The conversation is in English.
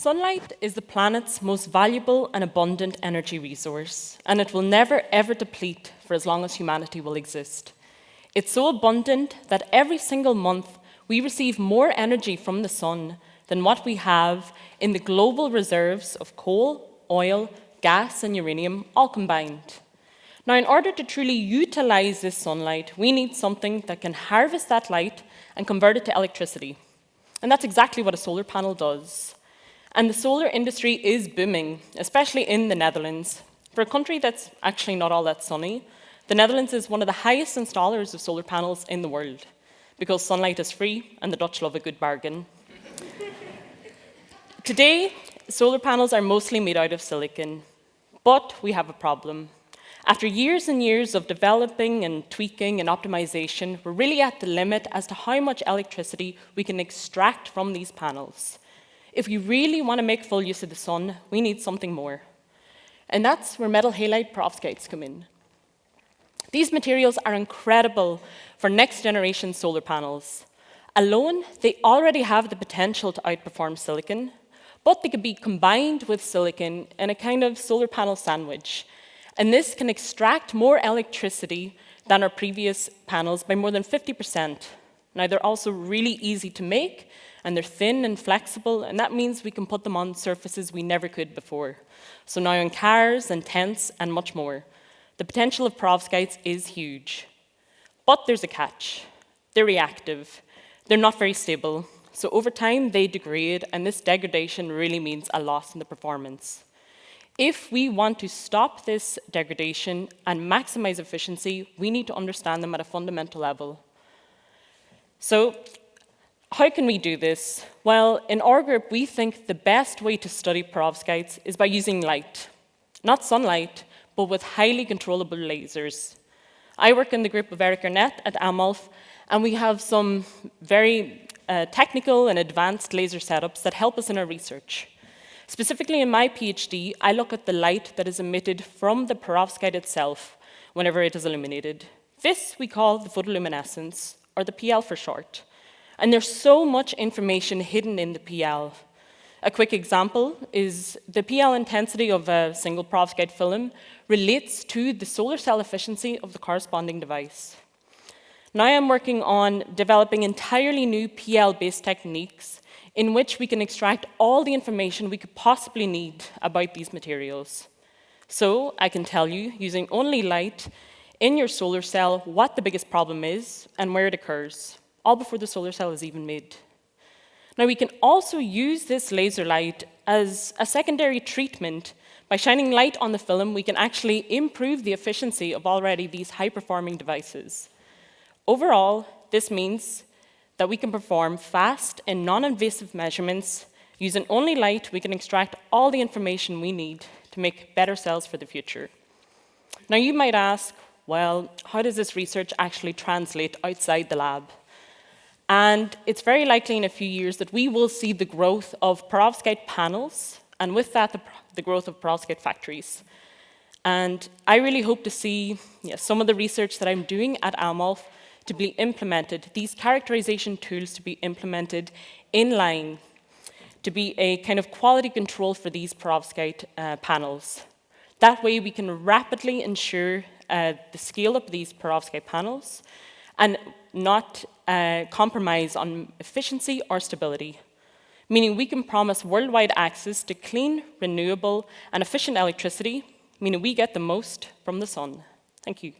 Sunlight is the planet's most valuable and abundant energy resource, and it will never ever deplete for as long as humanity will exist. It's so abundant that every single month we receive more energy from the sun than what we have in the global reserves of coal, oil, gas, and uranium all combined. Now, in order to truly utilize this sunlight, we need something that can harvest that light and convert it to electricity. And that's exactly what a solar panel does. And the solar industry is booming, especially in the Netherlands. For a country that's actually not all that sunny, the Netherlands is one of the highest installers of solar panels in the world, because sunlight is free and the Dutch love a good bargain. Today, solar panels are mostly made out of silicon, but we have a problem. After years and years of developing and tweaking and optimization, we're really at the limit as to how much electricity we can extract from these panels. If we really want to make full use of the sun, we need something more. And that's where metal halide perovskites come in. These materials are incredible for next-generation solar panels. Alone, they already have the potential to outperform silicon, but they can be combined with silicon in a kind of solar panel sandwich. And this can extract more electricity than our previous panels by more than 50%. Now, they're also really easy to make, and they're thin and flexible, and that means we can put them on surfaces we never could before. So now on cars and tents and much more. The potential of perovskites is huge. But there's a catch. They're reactive. They're not very stable. So over time, they degrade, and this degradation really means a loss in the performance. If we want to stop this degradation and maximize efficiency, we need to understand them at a fundamental level. So, how can we do this? Well, in our group, we think the best way to study perovskites is by using light. Not sunlight, but with highly controllable lasers. I work in the group of Eric Arnett at AMOLF, and we have some very technical and advanced laser setups that help us in our research. Specifically in my PhD, I look at the light that is emitted from the perovskite itself whenever it is illuminated. This we call the photoluminescence, or the PL for short. And there's so much information hidden in the PL. A quick example is the PL intensity of a single perovskite film relates to the solar cell efficiency of the corresponding device. Now I'm working on developing entirely new PL-based techniques in which we can extract all the information we could possibly need about these materials. So I can tell you, using only light in your solar cell, what the biggest problem is and where it occurs, all before the solar cell is even made. Now we can also use this laser light as a secondary treatment. By shining light on the film, we can actually improve the efficiency of already these high-performing devices. Overall, this means that we can perform fast and non-invasive measurements. Using only light, we can extract all the information we need to make better cells for the future. Now you might ask, well, how does this research actually translate outside the lab? And it's very likely in a few years that we will see the growth of perovskite panels, and with that, the growth of perovskite factories. And I really hope to see some of the research that I'm doing at AMOLF to be implemented, these characterization tools to be implemented in line, to be a kind of quality control for these perovskite panels. That way we can rapidly ensure the scale up of these perovskite panels and not compromise on efficiency or stability, meaning we can promise worldwide access to clean, renewable, and efficient electricity, meaning we get the most from the sun. Thank you.